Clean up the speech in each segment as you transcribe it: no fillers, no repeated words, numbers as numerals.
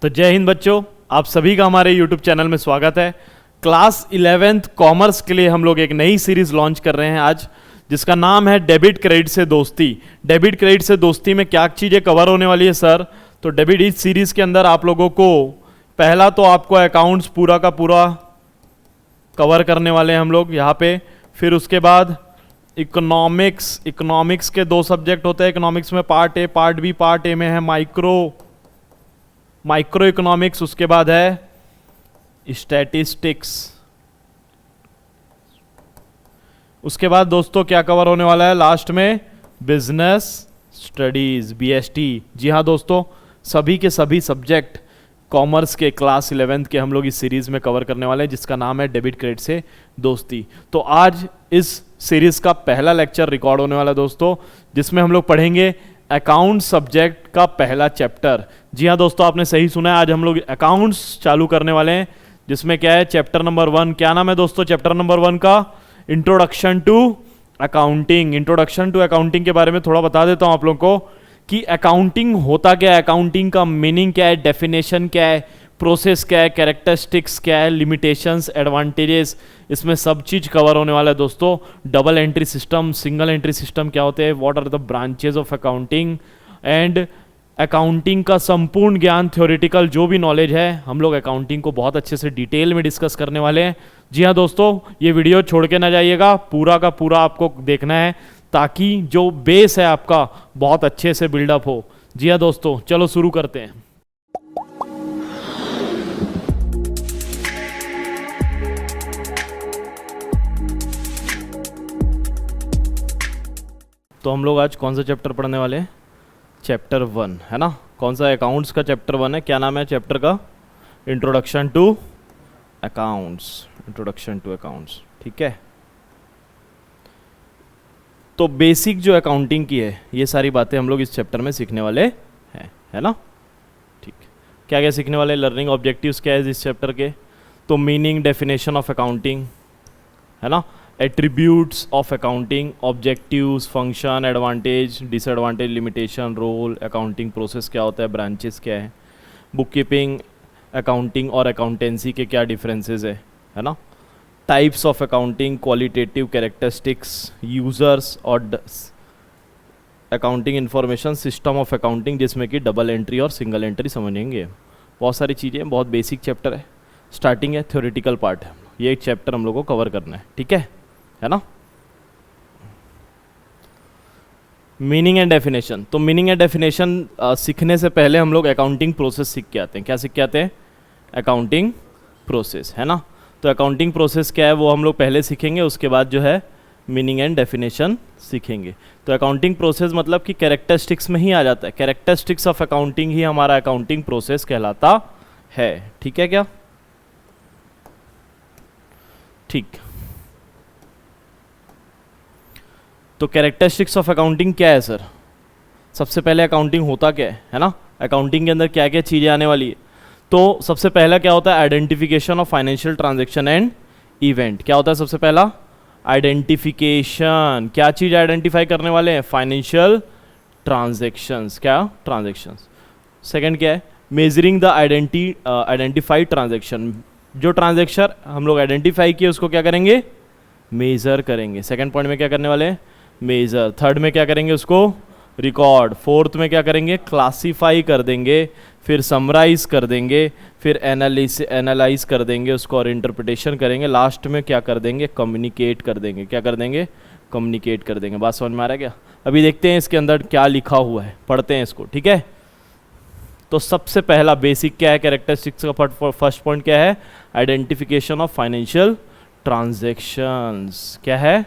तो जय हिंद बच्चों, आप सभी का हमारे YouTube चैनल में स्वागत है। क्लास 11th कॉमर्स के लिए हम लोग एक नई सीरीज लॉन्च कर रहे हैं आज, जिसका नाम है डेबिट क्रेडिट से दोस्ती। डेबिट क्रेडिट से दोस्ती में क्या चीज़ें कवर होने वाली है सर? तो डेबिट इस सीरीज के अंदर आप लोगों को पहला तो आपको अकाउंट्स पूरा का पूरा कवर करने वाले हैं हम लोग यहाँ पे। फिर उसके बाद इकोनॉमिक्स के दो सब्जेक्ट होते हैं इकोनॉमिक्स में, part A part B. Part A में है माइक्रो इकोनॉमिक्स, उसके बाद है स्टैटिस्टिक्स। उसके बाद दोस्तों क्या कवर होने वाला है लास्ट में? Business studies, BST. जी हाँ दोस्तों, सभी के सभी सब्जेक्ट कॉमर्स के क्लास 11th के हम लोग इस सीरीज में कवर करने वाले हैं, जिसका नाम है डेबिट क्रेडिट से दोस्ती। तो आज इस सीरीज का पहला लेक्चर रिकॉर्ड होने वाला है दोस्तों, जिसमें हम लोग पढ़ेंगे अकाउंट सब्जेक्ट का पहला चैप्टर। जी हाँ दोस्तों, आपने सही सुना है, आज हम लोग अकाउंट्स चालू करने वाले हैं, जिसमें क्या है चैप्टर नंबर 1। क्या नाम है दोस्तों चैप्टर नंबर 1 का? Introduction to accounting. Introduction to accounting के बारे में थोड़ा बता देता हूं आप लोगों को कि अकाउंटिंग होता क्या है, अकाउंटिंग का मीनिंग क्या है, डेफिनेशन क्या है, प्रोसेस क्या है, कैरेक्टरिस्टिक्स क्या है, लिमिटेशंस, एडवांटेजेस, इसमें सब चीज कवर होने वाला है दोस्तों। Double entry system, single entry system क्या होते हैं, what are the branches of accounting, and accounting का संपूर्ण ज्ञान, थ्योरेटिकल जो भी नॉलेज है, हम लोग अकाउंटिंग को बहुत अच्छे से डिटेल में डिस्कस करने वाले हैं। जी हाँ दोस्तों, ये वीडियो छोड़ के ना जाइएगा, पूरा का पूरा आपको देखना है, ताकि जो बेस है आपका बहुत अच्छे से बिल्डअप हो। जी हाँ दोस्तों, चलो शुरू करते हैं। तो हम लोग आज कौन सा चैप्टर पढ़ने वाले हैं? चैप्टर 1 है ना। कौन सा? अकाउंट्स का चैप्टर 1 है। क्या नाम है चैप्टर का? Introduction to accounts. Introduction to accounts, ठीक है। तो बेसिक जो अकाउंटिंग की है, ये सारी बातें हम लोग इस चैप्टर में सीखने वाले हैं, है ना। ठीक, क्या क्या सीखने वाले? लर्निंग ऑब्जेक्टिव्स क्या है इस चैप्टर के? तो मीनिंग, डेफिनेशन ऑफ अकाउंटिंग, है ना, attributes of accounting, objectives, function, advantage, disadvantage, limitation, role, accounting process क्या होता है, ब्रांचेस क्या है, बुक कीपिंग, अकाउंटिंग और अकाउंटेंसी के क्या डिफरेंसेस है ना, types of accounting, qualitative characteristics, users और accounting information, system of accounting, जिसमें कि डबल एंट्री और सिंगल एंट्री समझेंगे। बहुत सारी चीज़ें, बहुत बेसिक चैप्टर है, स्टार्टिंग है, थ्योरेटिकल पार्ट है, ये एक चैप्टर हम लोग को कवर करना है, ठीक है ना। Meaning and definition. तो मीनिंग एंड डेफिनेशन सीखने से पहले हम लोग अकाउंटिंग प्रोसेस सीख के आते हैं। क्या सीख के आते हैं? अकाउंटिंग प्रोसेस, है ना। तो अकाउंटिंग प्रोसेस क्या है वो हम लोग पहले सीखेंगे, उसके बाद जो है मीनिंग एंड डेफिनेशन सीखेंगे। तो अकाउंटिंग प्रोसेस मतलब कि कैरेक्टरिस्टिक्स में ही आ जाता है, कैरेक्टरिस्टिक्स ऑफ अकाउंटिंग ही हमारा अकाउंटिंग प्रोसेस कहलाता है, ठीक है क्या? ठीक। तो कैरेक्टरिस्टिक्स ऑफ अकाउंटिंग क्या है सर? सबसे पहले अकाउंटिंग होता क्या है ना, अकाउंटिंग के अंदर क्या क्या चीज़ें आने वाली है। तो सबसे पहला क्या होता है? Identification of financial transaction and event. क्या होता है सबसे पहला? आइडेंटिफिकेशन। क्या चीज़ आइडेंटिफाई करने वाले हैं? Financial transactions. क्या? ट्रांजैक्शंस। सेकंड क्या है? Measuring the identified transaction. जो ट्रांजैक्शन हम लोग आइडेंटिफाई किए उसको क्या करेंगे? मेजर करेंगे। सेकंड पॉइंट में क्या करने वाले हैं? मेजर। थर्ड में क्या करेंगे? उसको रिकॉर्ड। फोर्थ में क्या करेंगे? क्लासीफाई कर देंगे, फिर समराइज कर देंगे, फिर एनालाइज कर देंगे उसको और इंटरप्रिटेशन करेंगे। लास्ट में क्या कर देंगे? कम्युनिकेट कर देंगे। क्या कर देंगे? कम्युनिकेट कर देंगे। बात समझ में आ रहा है क्या? अभी देखते हैं इसके अंदर क्या लिखा हुआ है, पढ़ते हैं इसको, ठीक है। तो सबसे पहला बेसिक क्या है कैरेक्टरिस्टिक्स का? फर्स्ट पॉइंट क्या है? Identification of financial transactions. क्या है?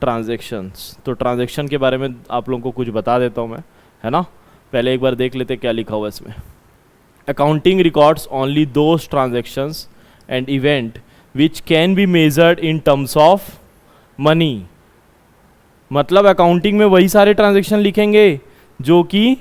ट्रांजैक्शंस। तो ट्रांजैक्शन के बारे में आप लोगों को कुछ बता देता हूँ मैं, है ना। पहले एक बार देख लेते क्या लिखा हुआ है इसमें। Accounting records only those transactions and event which can be measured in terms of money. मतलब अकाउंटिंग में वही सारे ट्रांजैक्शन लिखेंगे जो कि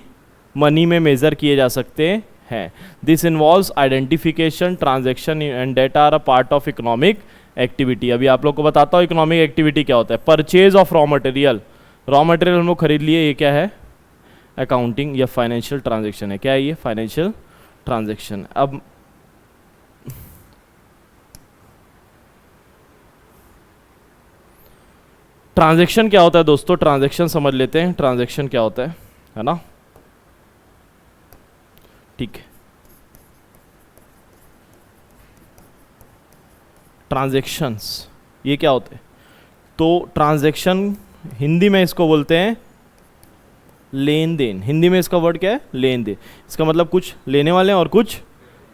मनी में मेजर किए जा सकते हैं। This involves identification, transaction and data are a part of economic activity. अभी आप लोग को बताता हूँ इकोनॉमिक एक्टिविटी क्या होता है। Purchase of raw material, raw material हम लोग खरीद लिए, ये क्या है? अकाउंटिंग या फाइनेंशियल ट्रांजैक्शन है। क्या है ये? Financial transaction. अब ट्रांजैक्शन क्या होता है दोस्तों, ट्रांजैक्शन समझ लेते हैं, ट्रांजैक्शन क्या होता है ना, ठीक है। ट्रांजैक्शंस ये क्या होते हैं, तो ट्रांजैक्शन हिंदी में इसको बोलते हैं लेन देन। हिंदी में इसका वर्ड क्या है, लेन देन। इसका मतलब कुछ लेने वाले हैं और कुछ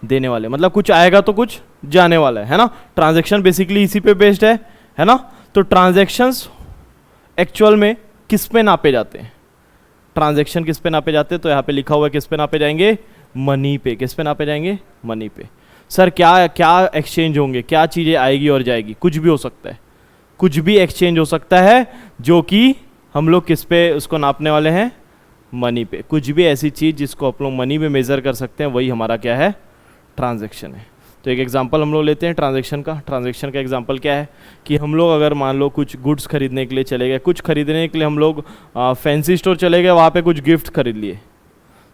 देने वाले, मतलब कुछ आएगा तो कुछ जाने वाला है ना। ट्रांजैक्शन बेसिकली इसी पे बेस्ड है ना। तो ट्रांजैक्शंस एक्चुअल में किस पे नापे जाते हैं, ट्रांजैक्शन किस पे नापे जाते हैं, तो यहाँ पे लिखा हुआ है किस पे नापे जाएंगे, मनी पे। किस पे नापे जाएंगे, मनी पे। सर क्या क्या एक्सचेंज होंगे, क्या चीज़ें आएगी और जाएगी, कुछ भी हो सकता है, कुछ भी एक्सचेंज हो सकता है, जो कि हम लोग किस पे उसको नापने वाले हैं, मनी पे। कुछ भी ऐसी चीज़ जिसको आप लोग मनी में मेज़र कर सकते हैं, वही हमारा क्या है, ट्रांजैक्शन है। तो एक एग्जांपल हम लोग लेते हैं ट्रांजैक्शन का। ट्रांजैक्शन का एग्जांपल क्या है कि हम लोग अगर मान लो कुछ गुड्स खरीदने के लिए चले गए, कुछ खरीदने के लिए हम लोग फैंसी स्टोर चले गए, वहाँ पे कुछ गिफ्ट खरीद लिए,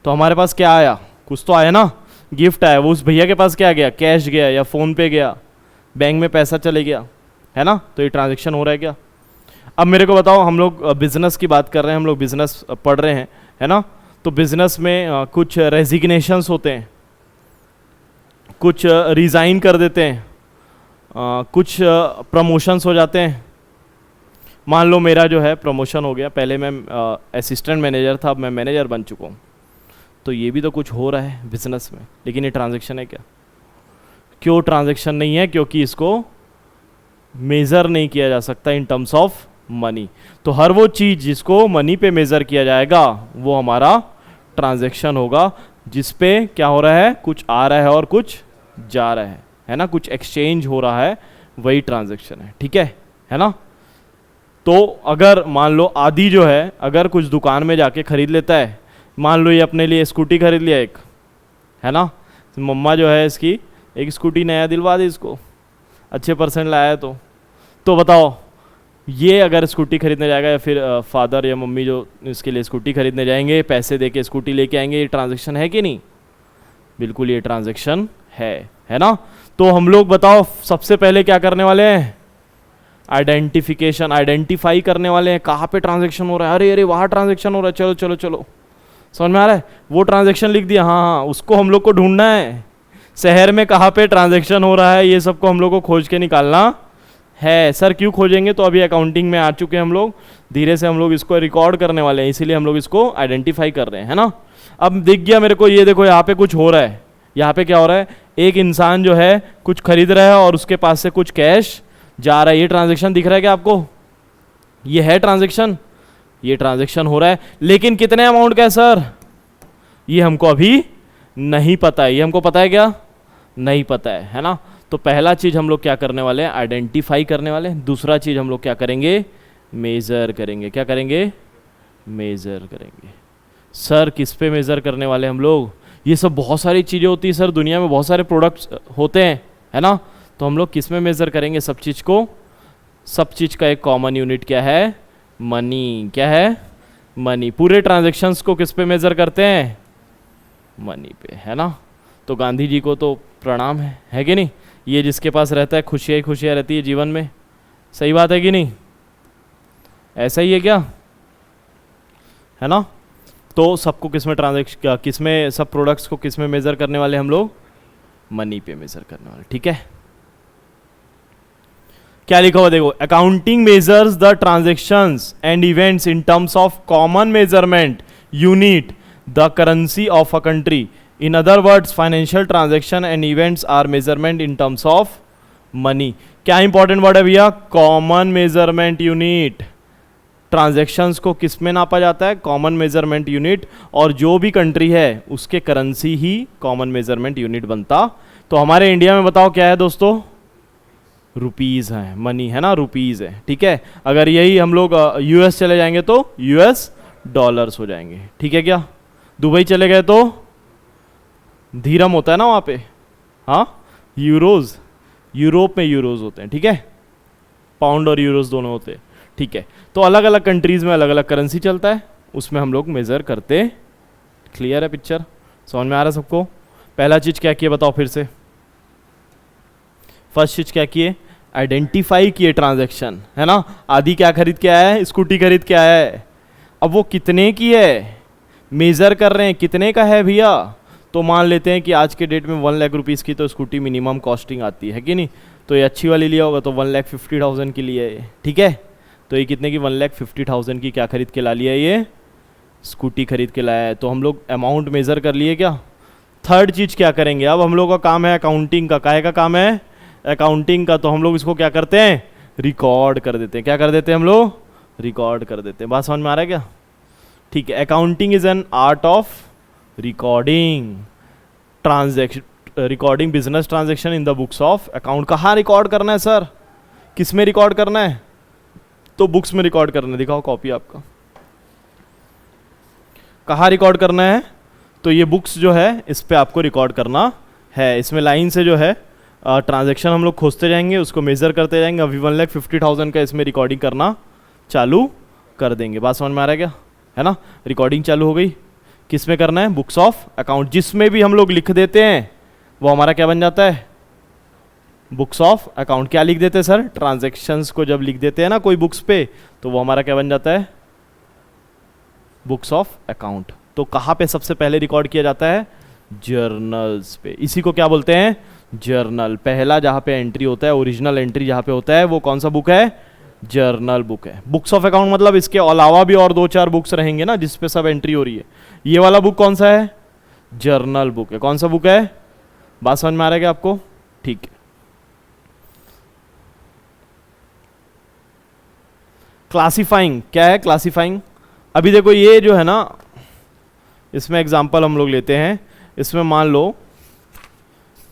तो हमारे पास क्या आया, कुछ तो आया ना, गिफ्ट आया। वो उस भैया के पास क्या गया, कैश गया या फ़ोन पे गया, बैंक में पैसा चले गया, है ना। तो ये ट्रांजैक्शन हो रहा है क्या। अब मेरे को बताओ, हम लोग बिज़नेस की बात कर रहे हैं, हम लोग बिज़नेस पढ़ रहे हैं, है ना। तो बिज़नेस में कुछ रेजिग्नेशंस होते हैं, कुछ रिज़ाइन कर देते हैं, कुछ प्रमोशंस हो जाते हैं। मान लो मेरा जो है प्रमोशन हो गया, पहले मैं असिस्टेंट मैनेजर था, अब मैं मैनेजर बन चुका हूँ, तो ये भी तो कुछ हो रहा है बिजनेस में, लेकिन ये ट्रांजैक्शन है क्या। क्यों ट्रांजैक्शन नहीं है, क्योंकि इसको मेज़र नहीं किया जा सकता इन टर्म्स ऑफ मनी। तो हर वो चीज़ जिसको मनी पे मेज़र किया जाएगा वो हमारा ट्रांजैक्शन होगा, जिस पे क्या हो रहा है, कुछ आ रहा है और कुछ जा रहा है ना, कुछ एक्सचेंज हो रहा है, वही ट्रांजैक्शन है, ठीक है ना। तो अगर मान लो आदि जो है, अगर कुछ दुकान में जाके खरीद लेता है, मान लो ये अपने लिए स्कूटी खरीद लिया एक, है ना, तो मम्मा जो है इसकी एक स्कूटी नया दिलवा दी इसको, अच्छे परसेंट लाया है, तो बताओ ये अगर स्कूटी खरीदने जाएगा, या फिर फादर या मम्मी जो इसके लिए स्कूटी खरीदने जाएंगे, पैसे दे के स्कूटी लेके आएंगे, ये ट्रांजैक्शन है कि नहीं, बिल्कुल ये ट्रांजैक्शन है ना। तो हम लोग बताओ सबसे पहले क्या करने वाले हैं, आइडेंटिफिकेशन, आइडेंटिफाई करने वाले हैं, कहाँ पे ट्रांजैक्शन हो रहा है, अरे अरे वहाँ ट्रांजैक्शन हो रहा है, चलो चलो चलो, समझ में आ रहा है, वो ट्रांजैक्शन लिख दिया, हाँ हाँ, उसको हम लोग को ढूंढना है, शहर में कहाँ पे ट्रांजैक्शन हो रहा है, ये सबको हम लोग को खोज के निकालना है। सर क्यों खोजेंगे, तो अभी अकाउंटिंग में आ चुके हैं हम लोग, धीरे से हम लोग इसको रिकॉर्ड करने वाले हैं, इसीलिए हम लोग इसको आइडेंटिफाई कर रहे हैं, है ना। अब दिख गया मेरे को, ये देखो यहाँ पे कुछ हो रहा है, यहाँ पे क्या हो रहा है, एक इंसान जो है कुछ खरीद रहा है और उसके पास से कुछ कैश जा रहा है, ये ट्रांजैक्शन दिख रहा है क्या आपको, ये है ट्रांजैक्शन, ये ट्रांजैक्शन हो रहा है, लेकिन कितने अमाउंट का है सर, ये हमको अभी नहीं पता है। ये हमको पता है क्या, नहीं पता है ना। तो पहला चीज हम लोग क्या करने वाले हैं, आइडेंटिफाई करने वाले हैं। दूसरा चीज हम लोग क्या करेंगे, मेजर करेंगे। क्या करेंगे, मेजर करेंगे। सर किस पे मेजर करने वाले हम लोग, ये सब बहुत सारी चीज़ें होती है सर, दुनिया में बहुत सारे प्रोडक्ट्स होते हैं, है ना। तो हम लोग किस में मेजर करेंगे सब चीज़ को, सब चीज़ का एक कॉमन यूनिट क्या है, मनी। क्या है, मनी। पूरे ट्रांजैक्शंस को किस पे मेजर करते हैं, मनी पे, है ना। तो गांधी जी को तो प्रणाम है कि नहीं, ये जिसके पास रहता है खुशियाँ ही खुशियाँ रहती है जीवन में, सही बात है कि नहीं, ऐसा ही है क्या, है ना। तो सबको किस में ट्रांजैक्शन, किस में सब प्रोडक्ट्स को किस में मेजर करने वाले हम लोग, मनी पे मेजर करने वाले, ठीक है। क्या लिखा हुआ देखो, accounting measures the transactions and events in terms of common measurement unit the currency of a country. In other words financial transaction and events R measurement in terms of money. क्या important word है भैया, common measurement unit. Transactions को किस में नापा जाता है, common measurement unit, और जो भी कंट्री है उसके करेंसी ही कॉमन मेजरमेंट यूनिट बनता। तो हमारे इंडिया में बताओ क्या है दोस्तों, रुपीज़ है, मनी है ना, रुपीज़ है, ठीक है। अगर यही हम लोग यूएस चले जाएंगे तो यूएस डॉलर्स हो जाएंगे, ठीक है क्या। दुबई चले गए तो धीरम होता है ना वहाँ पे, हाँ, यूरोज, यूरोप में यूरोज होते हैं, ठीक है, पाउंड और यूरोज दोनों होते हैं, ठीक है। तो अलग अलग कंट्रीज़ में अलग अलग करेंसी चलता है, उसमें हम लोग मेज़र करते। क्लियर है पिक्चर, समझ में आ रहा है सबको। पहला चीज क्या किए बताओ फिर से, फर्स्ट चीज क्या किए, आइडेंटिफाई किए ट्रांजैक्शन, है ना। आदि क्या खरीद के आया है, स्कूटी खरीद के आया है। अब वो कितने की है, मेजर कर रहे हैं कितने का है भैया, तो मान लेते हैं कि आज के डेट में 1 लाख रुपीज़ की तो स्कूटी मिनिमम कॉस्टिंग आती है कि नहीं, तो ये अच्छी वाली लिया होगा तो 1,50,000 की लिया है, ठीक है। तो ये कितने की, 1,50,000 की क्या खरीद के ला लिया, ये स्कूटी खरीद के लाया है। तो हम लोग अमाउंट मेज़र कर लिए क्या। थर्ड चीज़ क्या करेंगे, अब हम लोग का काम है अकाउंटिंग का, काहे का काम है, अकाउंटिंग का। तो हम लोग इसको क्या करते हैं, रिकॉर्ड कर देते हैं। क्या कर देते हैं हम लोग, रिकॉर्ड कर देते हैं। बात समझ में आ रहा है क्या, ठीक है। Accounting is an art of recording transaction, recording business transaction in the books of account. कहाँ रिकॉर्ड करना है सर, किस में रिकॉर्ड करना है, तो बुक्स में रिकॉर्ड करना है। दिखाओ कॉपी आपका, कहाँ रिकॉर्ड करना है, तो ये बुक्स जो है इस पे आपको रिकॉर्ड करना है। इसमें लाइन से जो है ट्रांजैक्शन हम लोग खोजते जाएंगे, उसको मेजर करते जाएंगे। अभी 1,50,000 का इसमें रिकॉर्डिंग करना चालू कर देंगे। बात समझ में आ रहा है क्या, है ना। रिकॉर्डिंग चालू हो गई, किस में करना है, बुक्स ऑफ अकाउंट। जिसमें भी हम लोग लिख देते हैं वो हमारा क्या बन जाता है, बुक्स ऑफ अकाउंट। क्या लिख देते हैं सर, ट्रांजैक्शंस को जब लिख देते हैं ना कोई बुक्स पे, तो वो हमारा क्या बन जाता है, बुक्स ऑफ अकाउंट। तो कहाँ पे सबसे पहले रिकॉर्ड किया जाता है, जर्नल्स पे। इसी को क्या बोलते हैं, जर्नल। पहला जहाँ पे एंट्री होता है, ओरिजिनल एंट्री जहाँ पे होता है, वो कौन सा बुक है, जर्नल बुक है। बुक्स ऑफ अकाउंट मतलब इसके अलावा भी और 2-4 बुक्स रहेंगे ना जिसपे सब एंट्री हो रही है। ये वाला बुक कौन सा है, जर्नल बुक है। कौन सा बुक है, बात समझ में आ रहा है क्या आपको, ठीक है। क्लासिफाइंग क्या है, क्लासिफाइंग। अभी देखो ये जो है ना, इसमें एग्जांपल हम लोग लेते हैं। इसमें मान लो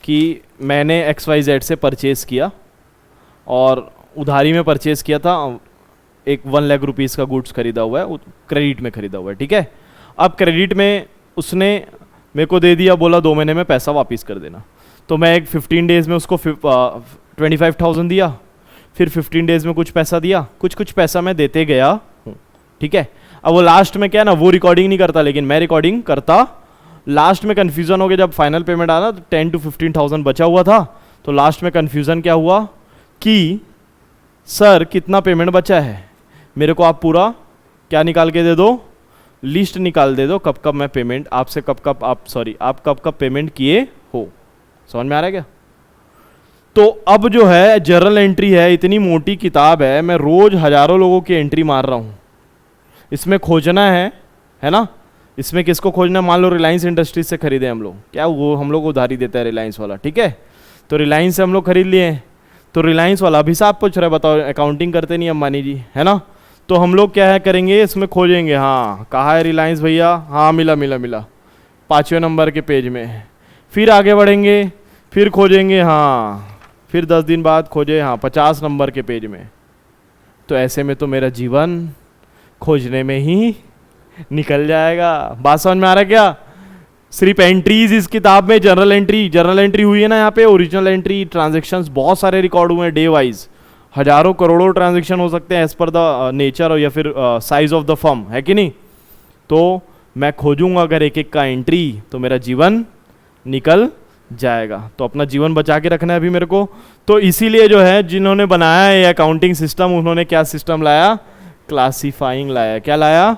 कि मैंने XYZ से परचेज किया और उधारी में परचेज किया था, एक 1 लाख रुपीज़ का गुड्स खरीदा हुआ है, क्रेडिट में खरीदा हुआ है, ठीक है। अब क्रेडिट में उसने मेरे को दे दिया, बोला 2 महीने में पैसा वापस कर देना। तो मैं एक 15 डेज़ में उसको 25,000 दिया, फिर 15 डेज़ में कुछ पैसा दिया, कुछ पैसा मैं देते गया हूँ, ठीक है। अब वो लास्ट में क्या है ना, वो रिकॉर्डिंग नहीं करता लेकिन मैं रिकॉर्डिंग करता। लास्ट में कन्फ्यूज़न हो गया, जब फाइनल पेमेंट आना तो 10 to 15,000 बचा हुआ था। तो लास्ट में कन्फ्यूज़न क्या हुआ कि सर कितना पेमेंट बचा है, मेरे को आप पूरा क्या निकाल के दे दो, लिस्ट निकाल दे दो, कब कब मैं पेमेंट आपसे, कब कब आप कब कब पेमेंट किए हो। समझ में आ रहा है क्या। तो अब जो है जर्नल एंट्री है, इतनी मोटी किताब है, मैं रोज हजारों लोगों की एंट्री मार रहा हूँ। इसमें खोजना है ना। इसमें किसको खोजना है, मान लो रिलायंस इंडस्ट्रीज से खरीदे हम लोग, क्या वो हम लोग उधारी देता है रिलायंस वाला, ठीक है। तो रिलायंस से हम लोग खरीद लिए, तो रिलायंस वाला अभी साहब पूछ रहा है, बताओ अकाउंटिंग करते नहीं अंबानी जी, है ना। तो हम लोग क्या है करेंगे, इसमें खोजेंगे, हाँ कहाँ है रिलायंस भैया, हाँ मिला 5वें नंबर के पेज में। फिर आगे बढ़ेंगे, फिर खोजेंगे, हाँ फिर 10 दिन बाद खोजे, हाँ 50 नंबर के पेज में। तो ऐसे में तो मेरा जीवन खोजने में ही निकल जाएगा। बात समझ में आ रहा है क्या। सिर्फ एंट्रीज इस किताब में, जर्नल एंट्री हुई है ना यहाँ पे, ओरिजिनल एंट्री, ट्रांजैक्शंस बहुत सारे रिकॉर्ड हुए हैं डे वाइज, हजारों करोड़ों ट्रांजैक्शन हो सकते हैं एज पर द नेचर या फिर साइज ऑफ द फर्म, है कि नहीं। तो मैं खोजूंगा अगर एक एक का एंट्री, तो मेरा जीवन निकल जाएगा। तो अपना जीवन बचा के रखना है अभी मेरे को। तो इसीलिए जो है जिन्होंने बनाया ये अकाउंटिंग सिस्टम, उन्होंने क्या सिस्टम लाया, क्लासिफाइंग लाया। क्या लाया,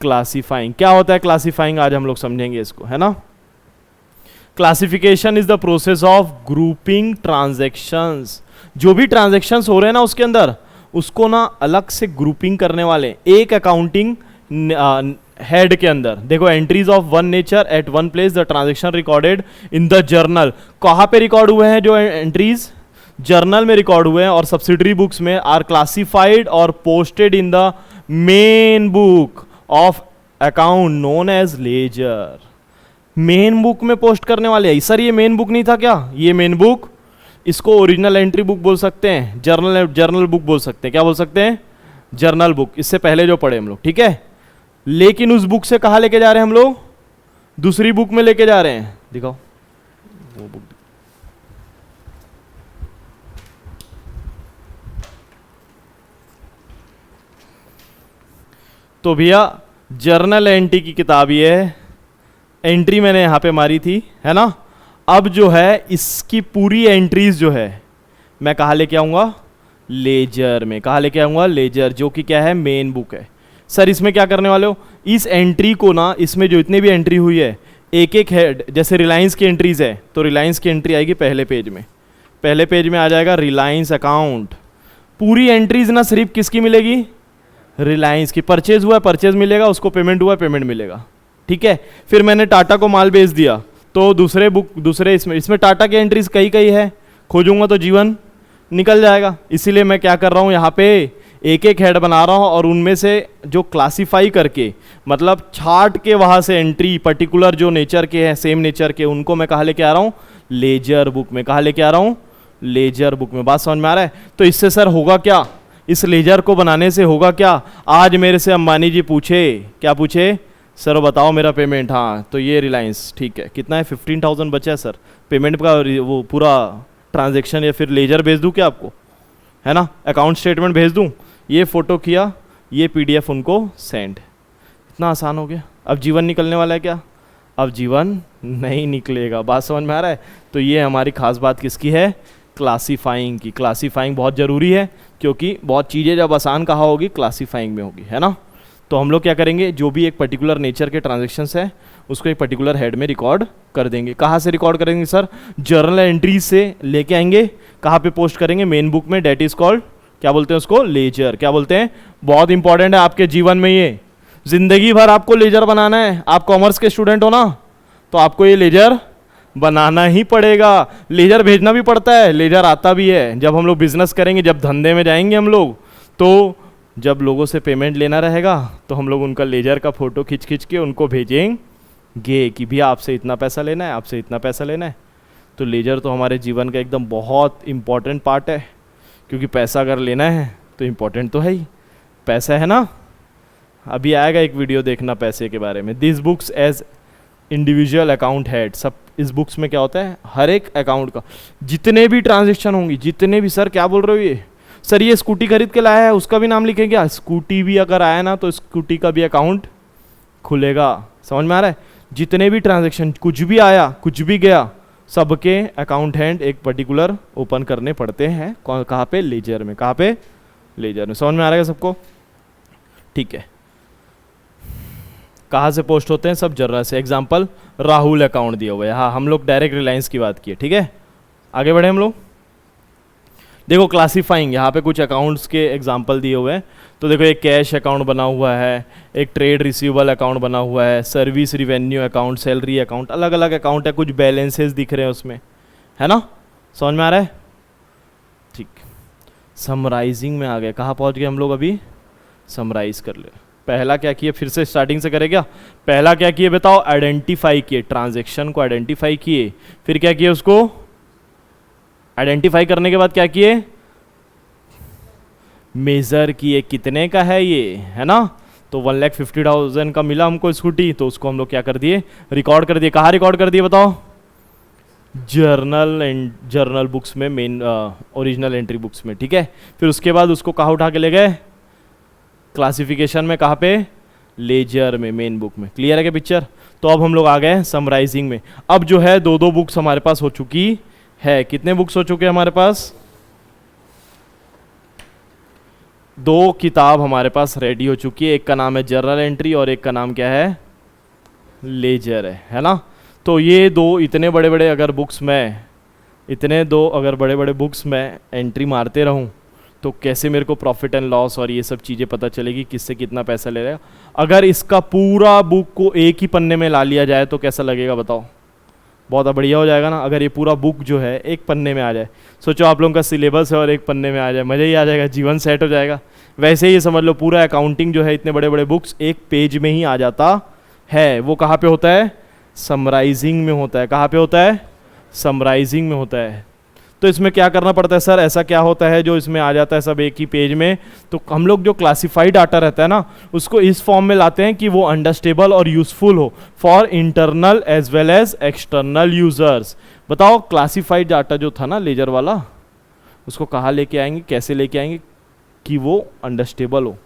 क्लासिफाइंग। क्या होता है क्लासिफाइंग, आज हम लोग समझेंगे इसको, है ना। Classification is the process of grouping transactions. जो भी ट्रांजैक्शंस हो रहे हैं ना उसके अंदर, उसको ना अलग से ग्रुपिंग करने वाले एक अकाउंटिंग हेड के अंदर। देखो entries of one nature eight one place, the transaction recorded in the journal. कहाँ पे रिकॉर्ड हुए हैं जो एंट्रीज, जर्नल में रिकॉर्ड हुए हैं, और सब्सिडरी बुक्स में आर क्लासिफाइड और posted in the main book of account known as ledger. Main book में पोस्ट करने वाले, सर ये मेन बुक नहीं था क्या, ये मेन बुक, इसको ओरिजिनल एंट्री बुक बोल सकते हैं, जर्नल बुक बोल सकते हैं। क्या बोल सकते हैं, जर्नल बुक, इससे पहले जो पढ़े हम लोग, ठीक है। लेकिन उस बुक से कहाँ लेके जा रहे हैं हम लोग, दूसरी बुक में लेके जा रहे हैं। दिखाओ वो बुक। तो भैया जर्नल एंट्री की किताब ये है, एंट्री मैंने यहाँ पे मारी थी, है ना। अब जो है इसकी पूरी एंट्रीज जो है मैं कहाँ लेके आऊँगा, लेजर में। कहाँ लेके आऊँगा, लेजर, जो कि क्या है, मेन बुक है। सर इसमें क्या करने वाले हो, इस एंट्री को ना, इसमें जो इतने भी एंट्री हुई है एक एक हेड, जैसे रिलायंस की एंट्रीज है तो रिलायंस की एंट्री आएगी पहले पेज में, पहले पेज में आ जाएगा रिलायंस अकाउंट। पूरी एंट्रीज ना सिर्फ किसकी मिलेगी, रिलायंस की। परचेज हुआ है परचेज मिलेगा, उसको पेमेंट हुआ है पेमेंट मिलेगा, ठीक है। फिर मैंने टाटा को माल बेच दिया तो दूसरे इसमें टाटा की एंट्रीज कई कई है, खोजूंगा तो जीवन निकल जाएगा। इसीलिए मैं क्या कर रहा हूँ, यहाँ पे एक एक हेड बना रहा हूँ और उनमें से जो क्लासीफाई करके, मतलब छाट के वहाँ से एंट्री पर्टिकुलर जो नेचर के हैं, सेम नेचर के, उनको मैं कहाँ लेके आ रहा हूँ, लेजर बुक में। कहाँ लेके आ रहा हूँ, लेजर बुक में। बात समझ में आ रहा है। तो इससे सर होगा क्या, इस लेजर को बनाने से होगा क्या, आज मेरे से अंबानी जी पूछे, क्या पूछे, सर बताओ मेरा पेमेंट, हाँ तो ये रिलायंस, ठीक है, कितना है, 15,000 बचा है सर पेमेंट का, वो पूरा ट्रांजेक्शन, या फिर लेजर भेज दूँ क्या आपको, है ना, अकाउंट स्टेटमेंट भेज दूँ, ये फ़ोटो किया, ये PDF उनको सेंड। इतना आसान हो गया। अब जीवन निकलने वाला है क्या, अब जीवन नहीं निकलेगा। बात समझ में आ रहा है। तो ये हमारी खास बात किसकी है, क्लासीफाइंग की। क्लासीफाइंग बहुत ज़रूरी है, क्योंकि बहुत चीज़ें जब आसान कहाँ होगी, क्लासीफाइंग में होगी, है ना। तो हम लोग क्या करेंगे, जो भी एक पर्टिकुलर नेचर के ट्रांजेक्शंस है उसको एक पर्टिकुलर हेड में रिकॉर्ड कर देंगे। कहाँ से रिकॉर्ड करेंगे सर, जर्नल एंट्रीज से लेके आएंगे, कहाँ पे पोस्ट करेंगे, मेन बुक में, डेट इज कॉल्ड, क्या बोलते हैं उसको, लेजर। क्या बोलते हैं, बहुत इंपॉर्टेंट है आपके जीवन में, ये जिंदगी भर आपको लेजर बनाना है। आप कॉमर्स के स्टूडेंट हो ना, तो आपको ये लेजर बनाना ही पड़ेगा। लेजर भेजना भी पड़ता है, लेजर आता भी है। जब हम लोग बिजनेस करेंगे, जब धंधे में जाएंगे हम लोग, तो जब लोगों से पेमेंट लेना रहेगा तो हम लोग उनका लेजर का फोटो खींच खींच के उनको भेजेंगे कि भैया आपसे इतना पैसा लेना है, आपसे इतना पैसा लेना है। तो लेजर तो हमारे जीवन का एकदम बहुत इंपॉर्टेंट पार्ट है, क्योंकि पैसा अगर लेना है तो इम्पोर्टेंट तो है ही, पैसा है ना। अभी आएगा एक वीडियो देखना पैसे के बारे में, this books as individual account head. सब इस बुक्स में क्या होता है, हर एक अकाउंट का जितने भी ट्रांजेक्शन होंगी, जितने भी, सर क्या बोल रहे हो ये, सर ये स्कूटी खरीद के लाया है उसका भी नाम लिखेंगे क्या, स्कूटी भी अगर आया ना तो स्कूटी का भी अकाउंट खुलेगा। समझ में आ रहा है। जितने भी ट्रांजेक्शन, कुछ भी आया कुछ भी गया, सबके अकाउंट हैंड एक पर्टिकुलर ओपन करने पड़ते हैं। कहाँ पे, लेजर में। कहाँ पे, लेजर में। समझ में आ रहा है सबको, ठीक है। कहाँ से पोस्ट होते हैं, सब जर्नल से। एग्जांपल राहुल अकाउंट दिया हुआ है, हाँ हम लोग डायरेक्ट रिलायंस की बात की, ठीक है। आगे बढ़े हम लोग। देखो क्लासीफाइंग, यहाँ पे कुछ अकाउंट्स के एग्जांपल दिए हुए हैं। तो देखो एक कैश अकाउंट बना हुआ है, एक ट्रेड रिसीवेबल अकाउंट बना हुआ है, service revenue account, salary account, अलग अलग अकाउंट है, कुछ बैलेंसेस दिख रहे हैं उसमें, है ना। समझ में आ रहा है, ठीक। समराइजिंग में आ गए, कहाँ पहुँच गए हम लोग, अभी समराइज कर ले। पहला क्या किए, फिर से स्टार्टिंग से करें क्या। पहला क्या किए बताओ, आइडेंटिफाई किए, ट्रांजेक्शन को आइडेंटिफाई किए। फिर क्या किए, उसको आइडेंटिफाई करने के बाद क्या किए, मेजर किए, कितने का है ये, है ना। तो 1,50,000 का मिला हमको स्कूटी, तो उसको हम लोग क्या कर दिए, रिकॉर्ड कर दिए। कहाँ रिकॉर्ड कर दिए बताओ, जर्नल बुक्स में, मेन ओरिजिनल एंट्री बुक्स में, ठीक है। फिर उसके बाद उसको कहाँ उठा के ले गए, क्लासिफिकेशन में, कहाँ पे, लेजर में, मेन बुक में। क्लियर है क्या पिक्चर। तो अब हम लोग आ गए समराइजिंग में। अब जो है दो बुक्स हमारे पास हो चुकी है। कितने बुक्स हो चुके हैं हमारे पास, 2 किताब हमारे पास रेडी हो चुकी है। एक का नाम है जर्नल एंट्री और एक का नाम क्या है, लेजर है ना। तो ये 2 इतने बड़े बड़े अगर बुक्स में, इतने 2 अगर बड़े बड़े बुक्स में एंट्री मारते रहूं, तो कैसे मेरे को प्रॉफिट एंड लॉस और ये सब चीज़ें पता चलेगी, किससे कितना पैसा ले रहा है। अगर इसका पूरा बुक को एक ही पन्ने में ला लिया जाए तो कैसा लगेगा बताओ, बहुत बढ़िया हो जाएगा ना। अगर ये पूरा बुक जो है एक पन्ने में आ जाए, सोचो आप लोगों का सिलेबस है और एक पन्ने में आ जाए, मज़ा ही आ जाएगा, जीवन सेट हो जाएगा। वैसे ही ये समझ लो पूरा अकाउंटिंग जो है इतने बड़े बड़े बुक्स एक पेज में ही आ जाता है। वो कहाँ पे होता है, समराइजिंग में होता है। कहाँ पे होता है, समराइजिंग में होता है। तो इसमें क्या करना पड़ता है सर, ऐसा क्या होता है जो इसमें आ जाता है सब एक ही पेज में। तो हम लोग जो क्लासिफाइड डाटा रहता है ना, उसको इस फॉर्म में लाते हैं कि वो अंडरस्टेबल और यूजफुल हो for internal as well as external users. बताओ क्लासिफाइड डाटा जो था ना लेजर वाला, उसको कहाँ लेके आएंगे, कैसे लेके आएंगे कि वो अंडरस्टेबल हो,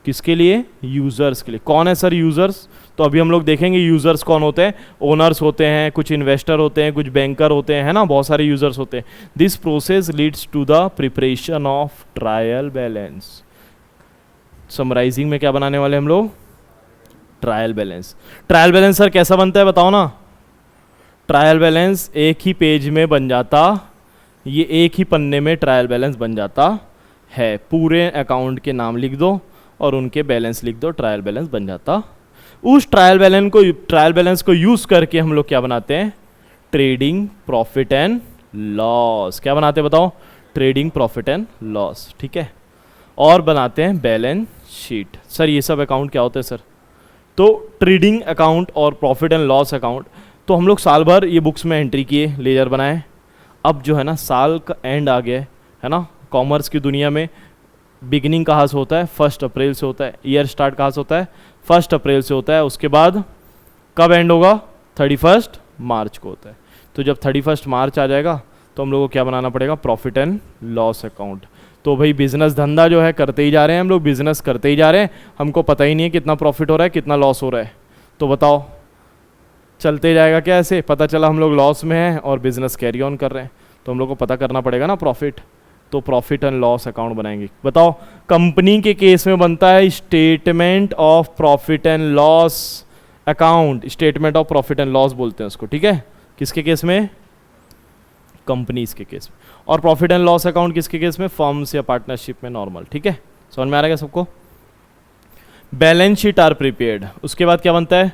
किसके लिए, यूजर्स के लिए। कौन है सर यूजर्स, तो तो अभी हम लोग देखेंगे यूज़र्स कौन होते हैं, ओनर्स होते हैं, कुछ इन्वेस्टर होते हैं, कुछ बैंकर होते हैं, है ना, बहुत सारे यूज़र्स होते हैं। This process leads to the preparation of trial balance. Summarising में क्या बनाने वाले हम लोग, trial balance. Trial balance sir कैसा बनता है बताओ ना। ट्रायल बैलेंस एक ही पेज में बन जाता, ये एक ही पन्ने में ट्रायल बैलेंस बन जाता है। पूरे अकाउंट के नाम लिख दो और उनके बैलेंस लिख दो, ट्रायल बैलेंस बन जाता। उस ट्रायल बैलेंस को यूज करके हम लोग क्या बनाते हैं, ट्रेडिंग प्रॉफिट एंड लॉस। क्या बनाते हैं बताओ, ट्रेडिंग प्रॉफिट एंड लॉस, ठीक है। और बनाते हैं बैलेंस शीट। सर ये सब अकाउंट क्या होते हैं सर, तो ट्रेडिंग अकाउंट और प्रॉफिट एंड लॉस अकाउंट तो हम लोग साल भर ये बुक्स में एंट्री किए, लेजर बनाए। अब जो है ना साल का एंड आ गया है ना, कॉमर्स की दुनिया में बिगिनिंग कहाँ से होता है, 1 अप्रैल से होता है। ईयर स्टार्ट कहाँ से होता है, 1 अप्रैल से होता है। उसके बाद कब एंड होगा, 31 मार्च को होता है। तो जब 31 मार्च आ जाएगा तो हम लोग को क्या बनाना पड़ेगा, प्रॉफिट एंड लॉस अकाउंट। तो भाई बिजनेस धंधा जो है करते ही जा रहे हैं हम लोग, बिजनेस करते ही जा रहे हैं, हमको पता ही नहीं है कितना प्रॉफिट हो रहा है कितना लॉस हो रहा है। तो बताओ चलते जाएगा क्या ऐसे, पता चला हम लोग लॉस में हैं और बिजनेस कैरी ऑन कर रहे हैं, तो हम लोग को पता करना पड़ेगा ना प्रॉफिट। तो प्रॉफिट एंड लॉस अकाउंट बनाएंगे। बताओ कंपनी के केस में बनता है statement of profit and loss account, statement of profit and loss बोलते हैं उसको, ठीक है। किसके केस में, कंपनीज के केस में। और प्रॉफिट एंड लॉस अकाउंट किसके केस में, फर्म्स या पार्टनरशिप में नॉर्मल, ठीक है। समझ में आ रहा है सबको। बैलेंस शीट आर प्रिपेयर्ड, उसके बाद क्या बनता है,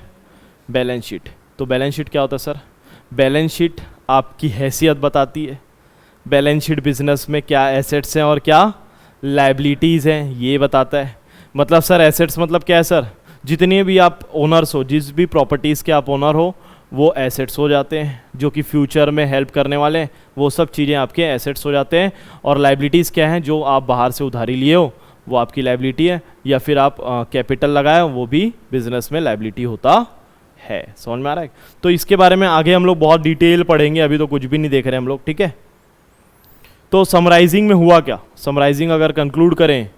बैलेंस शीट। तो बैलेंस शीट क्या होता है सर, बैलेंस शीट आपकी हैसियत बताती है। बैलेंस शीट बिजनेस में क्या एसेट्स हैं और क्या लाइबिलिटीज़ हैं ये बताता है। मतलब सर एसेट्स मतलब क्या है सर, जितने भी आप ओनर्स हो, जिस भी प्रॉपर्टीज़ के आप ओनर हो वो एसेट्स हो जाते हैं, जो कि फ्यूचर में हेल्प करने वाले हैं, वो सब चीज़ें आपके एसेट्स हो जाते हैं। और लाइबिलिटीज़ क्या हैं, जो आप बाहर से उधारी लिए हो वो आपकी लाइबिलिटी है, या फिर आप कैपिटल लगाए हो वो भी बिजनेस में लाइबिलिटी होता है। समझ में आ रहा है। तो इसके बारे में आगे हम लोग बहुत डिटेल पढ़ेंगे, अभी तो कुछ भी नहीं देख रहे हम लोग, ठीक है। तो समराइजिंग में हुआ क्या, समराइजिंग अगर कंक्लूड करें,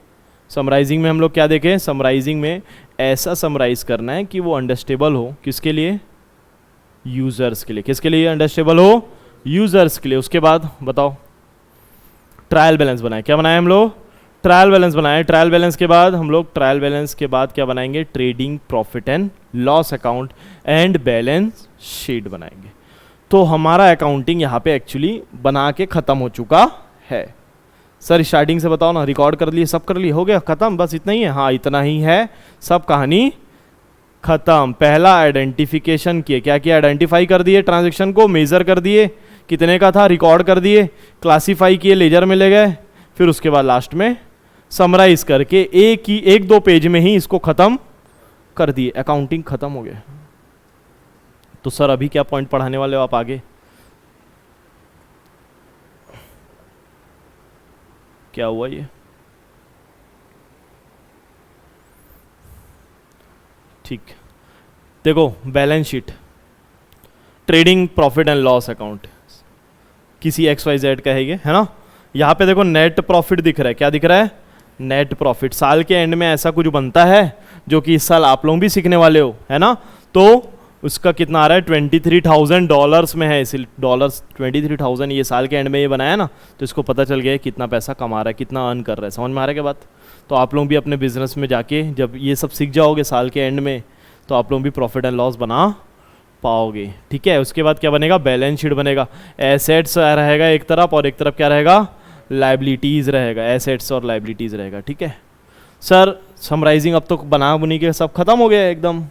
समराइजिंग में हम लोग क्या देखें, समराइजिंग में ऐसा समराइज करना है कि वो अंडरस्टेबल हो, किसके लिए, यूजर्स के लिए। किसके लिए अंडरस्टेबल हो, यूजर्स के लिए। उसके बाद बताओ ट्रायल बैलेंस बनाए, क्या बनाए हम लोग, ट्रायल बैलेंस बनाए। ट्रायल बैलेंस के बाद हम लोग ट्रायल बैलेंस के बाद क्या बनाएंगे, trading profit and loss account and balance sheet बनाएंगे। तो हमारा अकाउंटिंग यहाँ पे एक्चुअली बना के ख़त्म हो चुका है। सर स्टार्टिंग से बताओ ना, रिकॉर्ड कर लिए, सब कर लिए, हो गया ख़त्म, बस इतना ही है। हाँ इतना ही है, सब कहानी ख़त्म। पहला आइडेंटिफिकेशन किए, क्या किया, आइडेंटिफाई कर दिए ट्रांजेक्शन को, मेज़र कर दिए कितने का था, रिकॉर्ड कर दिए, क्लासीफाई किए, लेजर में ले गए, फिर उसके बाद लास्ट में समराइज करके एक दो पेज में ही इसको ख़त्म कर दिए, अकाउंटिंग ख़त्म हो गया। तो सर अभी क्या पॉइंट पढ़ाने वाले हो आप आगे, क्या हुआ ये, ठीक। देखो balance sheet, trading profit and loss account किसी XYZ का है ना। यहाँ पे देखो नेट प्रॉफिट दिख रहा है, क्या दिख रहा है, नेट प्रॉफिट। साल के एंड में ऐसा कुछ बनता है जो कि इस साल आप लोग भी सीखने वाले हो, है ना। तो उसका कितना आ रहा है, $23,000 में है, इसी डॉलर्स 23,000 ये साल के एंड में ये बनाया ना, तो इसको पता चल गया है कितना पैसा कमा रहा है, कितना अर्न कर रहा है। समझ में आ रहा है क्या बात। तो आप लोग भी अपने बिजनेस में जाके जब ये सब सीख जाओगे साल के एंड में, तो आप लोग भी प्रॉफिट एंड लॉस बना पाओगे, ठीक है। उसके बाद क्या बनेगा, बैलेंस शीट बनेगा। एसेट्स रहेगा एक तरफ और एक तरफ क्या रहेगा, लाइबिलिटीज़ रहेगा, एसेट्स और लाइबिलिटीज़ रहेगा, ठीक है। सर समराइजिंग अब तो बना बुनी के सब खत्म हो गया है एकदम,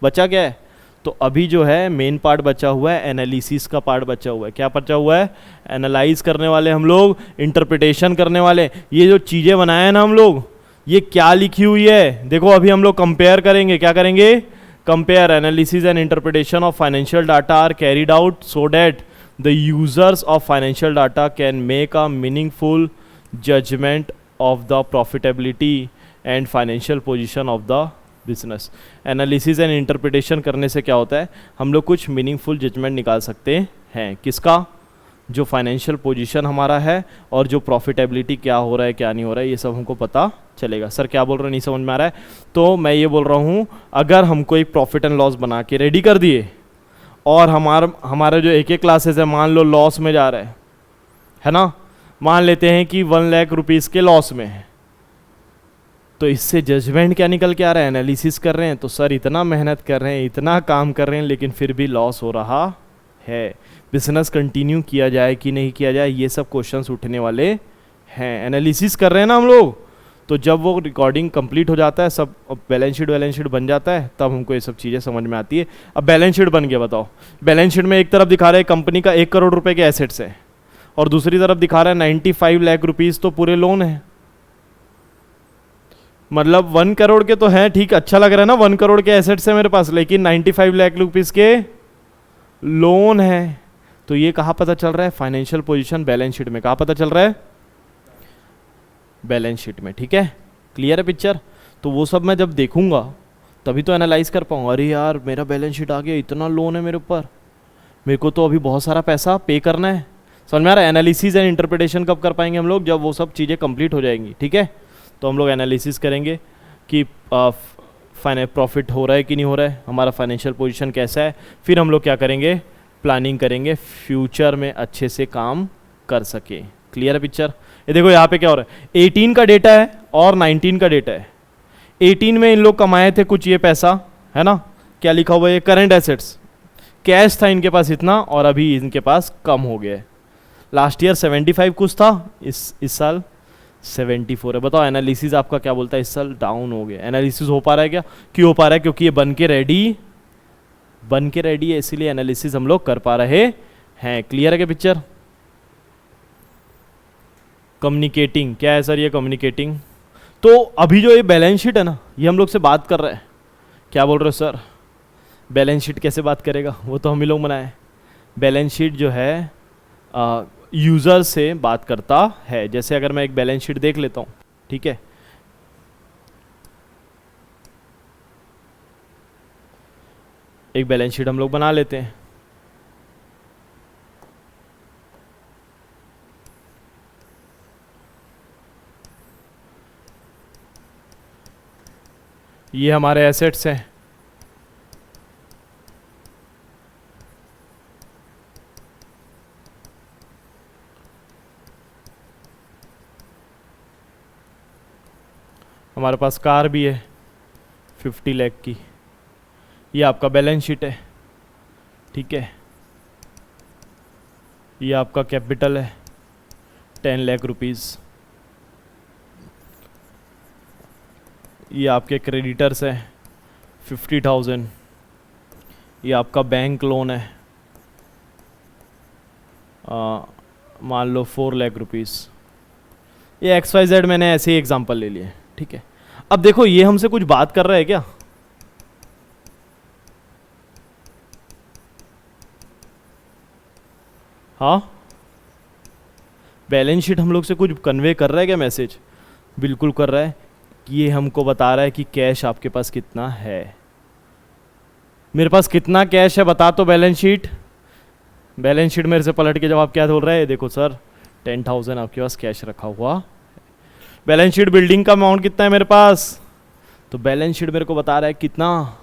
बचा क्या है, तो अभी जो है मेन पार्ट बचा हुआ है, एनालिसिस का पार्ट बचा हुआ है। क्या बचा हुआ है, एनालाइज करने वाले हम लोग, इंटरप्रिटेशन करने वाले। ये जो चीज़ें बनाए हैं ना हम लोग, ये क्या लिखी हुई है, देखो अभी हम लोग कंपेयर करेंगे, क्या करेंगे, compare. Analysis and interpretation of financial data are carried out so that the users of financial data can make a meaningful judgment of the profitability and financial position of the business. Analysis and interpretation करने से क्या होता है, हम लोग कुछ meaningful judgment निकाल सकते हैं। किसका, जो फाइनेंशियल पोजीशन हमारा है और जो प्रॉफिटेबिलिटी क्या हो रहा है क्या नहीं हो रहा है ये सब हमको पता चलेगा। सर क्या बोल रहे हैं, नहीं समझ में आ रहा है? तो मैं ये बोल रहा हूँ, अगर हमको एक प्रॉफिट एंड लॉस बना के रेडी कर दिए और हमारा जो एक क्लासेस है मान लो लॉस में जा रहा है ना, मान लेते हैं कि 1 लाख रुपीज़ के लॉस में है, तो इससे जजमेंट क्या निकल के आ रहा है, एनालिसिस कर रहे हैं तो सर इतना मेहनत कर रहे हैं, इतना काम कर रहे हैं, लेकिन फिर भी लॉस हो रहा है, बिजनेस कंटिन्यू किया जाए कि नहीं किया जाए, ये सब क्वेश्चंस उठने वाले हैं। एनालिसिस कर रहे हैं ना हम लोग, तो जब वो रिकॉर्डिंग कंप्लीट हो जाता है, सब बैलेंस शीट बन जाता है, तब हमको ये सब चीज़ें समझ में आती है। अब बैलेंस शीट बन गया, बताओ बैलेंस शीट में एक तरफ दिखा रहा है कंपनी का 1 करोड़ रुपए के एसेट्स है और दूसरी तरफ दिखा रहा है 95 लाख रुपीज़ तो पूरे लोन है। मतलब 1 करोड़ के तो हैं, ठीक अच्छा लग रहा है ना, 1 करोड़ के एसेट्स है मेरे पास, लेकिन 95 लाख रुपीज़ के लोन है। तो ये कहाँ पता चल रहा है, फाइनेंशियल पोजीशन बैलेंस शीट में। कहाँ पता चल रहा है, बैलेंस शीट में। ठीक है, क्लियर है पिक्चर? तो वो सब मैं जब देखूंगा तभी तो एनालाइज कर पाऊंगा, अरे यार मेरा बैलेंस शीट आ गया, इतना लोन है मेरे ऊपर, मेरे को तो अभी बहुत सारा पैसा पे करना है। समझ में आ रहा है? एनालिसिस एंड इंटरप्रिटेशन कब कर पाएंगे हम लोग, जब वो सब चीज़ें कंप्लीट हो जाएंगी। ठीक है, तो हम लोग एनालिसिस करेंगे कि प्रॉफिट हो रहा है कि नहीं हो रहा है, हमारा फाइनेंशियल पोजीशन कैसा है, फिर हम लोग क्या करेंगे, प्लानिंग करेंगे फ्यूचर में अच्छे से काम कर सके। क्लियर है पिक्चर? ये देखो यहाँ पे क्या हो रहा है, 18 का डेटा है और 19 का डेटा है। 18 में इन लोग कमाए थे कुछ ये पैसा, है ना, क्या लिखा हुआ है, करंट एसेट्स, कैश था इनके पास इतना और अभी इनके पास कम हो गया है। लास्ट ईयर 75 कुछ था, इस साल 74 है। बताओ एनालिसिस आपका क्या बोलता है, इस साल डाउन हो गया। एनालिसिस हो पा रहा है क्या? क्यों हो पा रहा है? क्योंकि ये बन के रेडी है, इसीलिए एनालिसिस हम लोग कर पा रहे हैं। क्लियर है क्या पिक्चर? कम्युनिकेटिंग क्या है सर, ये कम्युनिकेटिंग। तो अभी जो ये बैलेंस शीट है ना, ये हम लोग से बात कर रहा है। क्या बोल रहे हो सर, बैलेंस शीट कैसे बात करेगा, वो तो हम ही लोग बनाए। बैलेंस शीट जो है यूज़र से बात करता है। जैसे अगर मैं एक बैलेंस शीट देख लेता हूँ, ठीक है, एक बैलेंस शीट हम लोग बना लेते हैं। ये हमारे एसेट्स हैं, हमारे पास कार भी है 50 लाख की, ये आपका बैलेंस शीट है। ठीक है, ये आपका कैपिटल है 10 लाख रुपीज़, ये आपके क्रेडिटर्स हैं 50,000, ये आपका बैंक लोन है मान लो 4 लाख रुपीज़। ये XYZ मैंने ऐसे ही एग्जांपल ले लिए। ठीक है, अब देखो ये हमसे कुछ बात कर रहा है क्या? हाँ, बैलेंस शीट हम लोग से कुछ कन्वे कर रहा है क्या मैसेज? बिल्कुल कर रहा है। ये हमको बता रहा है कि कैश आपके पास कितना है। मेरे पास कितना कैश है बता तो बैलेंस शीट। बैलेंस शीट मेरे से पलट के जवाब क्या बोल रहा है, देखो सर 10,000 आपके पास कैश रखा हुआ। बैलेंस शीट बिल्डिंग का अमाउंट कितना है मेरे पास, तो बैलेंस शीट मेरे को बता रहा है कितना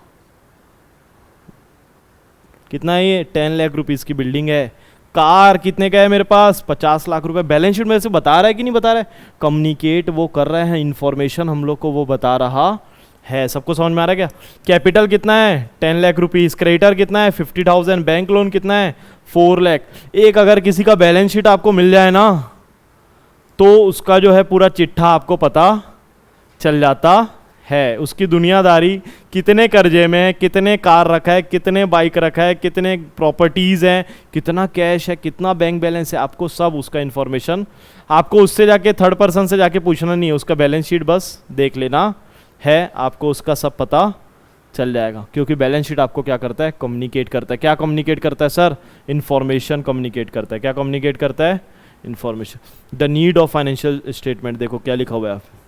है ये 10 लाख रुपीज़ की बिल्डिंग है। कार कितने का है मेरे पास, 50 लाख रुपए। बैलेंस शीट में से बता रहा है कि नहीं बता रहा है? कम्युनिकेट वो कर रहे हैं, इंफॉर्मेशन हम लोग को वो बता रहा है। सबको समझ में आ रहा है क्या? कैपिटल कितना है 10 लाख रुपीज़, क्रेडिटर कितना है 50,000, बैंक लोन कितना है 4 लाख। एक अगर किसी का बैलेंस शीट आपको मिल जाए ना, तो उसका जो है पूरा चिट्ठा आपको पता चल जाता है। उसकी दुनियादारी, कितने कर्जे में है, कितने कार रखा है, कितने बाइक रखा है, कितने प्रॉपर्टीज़ हैं, कितना कैश है, कितना बैंक बैलेंस है, आपको सब उसका इन्फॉर्मेशन, आपको उससे जाके थर्ड पर्सन से जाके पूछना नहीं है, उसका बैलेंस शीट बस देख लेना है, आपको उसका सब पता चल जाएगा। क्योंकि बैलेंस शीट आपको क्या करता है, कम्युनिकेट करता है। क्या कम्युनिकेट करता है सर? इन्फॉर्मेशन कम्युनिकेट करता है। क्या कम्युनिकेट करता है? Information. The need of financial statement, देखो क्या लिखा हुआ है।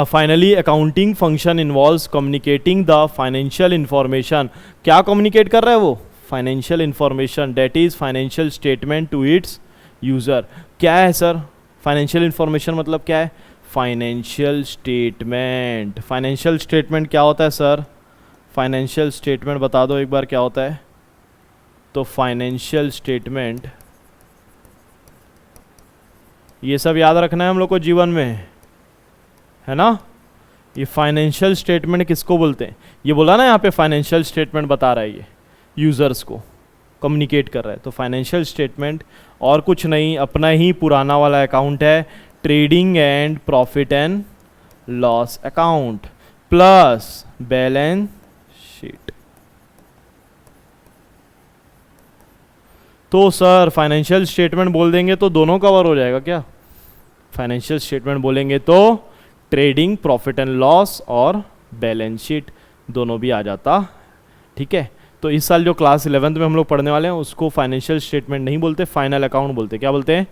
Finally accounting function involves communicating the financial information. क्या कम्युनिकेट कर रहा है वो? Financial information that is financial statement to its user. क्या है सर फाइनेंशियल इंफॉर्मेशन मतलब क्या है? Financial statement. फाइनेंशियल स्टेटमेंट क्या होता है सर? फाइनेंशियल स्टेटमेंट बता दो एक बार क्या होता है। तो फाइनेंशियल स्टेटमेंट, ये सब याद रखना है हम लोग को जीवन में, है ना। ये फाइनेंशियल स्टेटमेंट किसको बोलते हैं? ये बोला ना यहाँ पे फाइनेंशियल स्टेटमेंट बता रहा है, ये यूजर्स को कम्युनिकेट कर रहा है। तो फाइनेंशियल स्टेटमेंट और कुछ नहीं, अपना ही पुराना वाला अकाउंट है, trading and profit and loss account plus balance sheet. तो सर फाइनेंशियल स्टेटमेंट बोल देंगे तो दोनों कवर हो जाएगा क्या? फाइनेंशियल स्टेटमेंट बोलेंगे तो ट्रेडिंग, प्रॉफिट एंड लॉस और बैलेंस शीट दोनों भी आ जाता, ठीक है। तो इस साल जो क्लास 11th में हम लोग पढ़ने वाले हैं उसको फाइनेंशियल स्टेटमेंट नहीं बोलते, फाइनल अकाउंट बोलते। क्या बोलते हैं?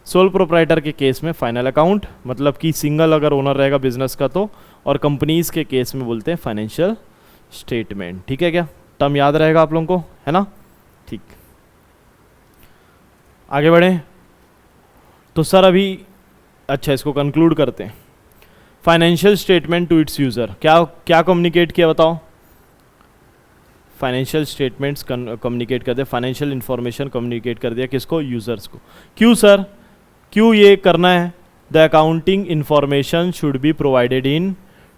सोल प्रोप्राइटर के केस में फाइनल अकाउंट, मतलब कि सिंगल अगर ओनर रहेगा बिजनेस का तो, और कंपनीज के केस में बोलते हैं फाइनेंशियल स्टेटमेंट। ठीक है, क्या टर्म याद रहेगा आप लोगों को, है ना? ठीक, आगे बढ़ें। तो सर अभी अच्छा इसको कंक्लूड करते हैं। Financial statement to its user, क्या क्या कम्युनिकेट किया बताओ? फाइनेंशियल स्टेटमेंट्स कम्युनिकेट कर दिया, फाइनेंशियल इंफॉर्मेशन कम्युनिकेट कर दिया, किसको? यूजर्स को। क्यों सर, क्यों ये करना है? The accounting information should be provided in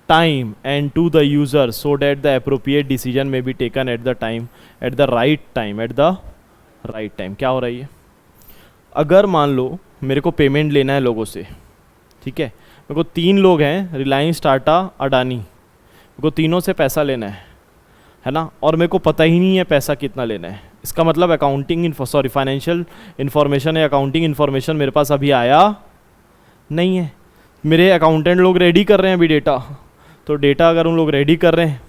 time and to the user so that the appropriate decision may be taken at the time, at the right time, at the right time. क्या हो रही है? अगर मान लो मेरे को payment लेना है लोगों से, ठीक है, मेरे को 3 लोग हैं, रिलायंस, टाटा, अडानी, मेरे को तीनों से पैसा लेना है ना, और मेरे को पता ही नहीं है पैसा कितना लेना है। इसका मतलब अकाउंटिंग फाइनेंशियल इन्फॉर्मेशन या अकाउंटिंग इन्फॉर्मेशन मेरे पास अभी आया नहीं है। मेरे अकाउंटेंट लोग रेडी कर रहे हैं अभी डेटा, तो डेटा अगर उन लोग रेडी कर रहे हैं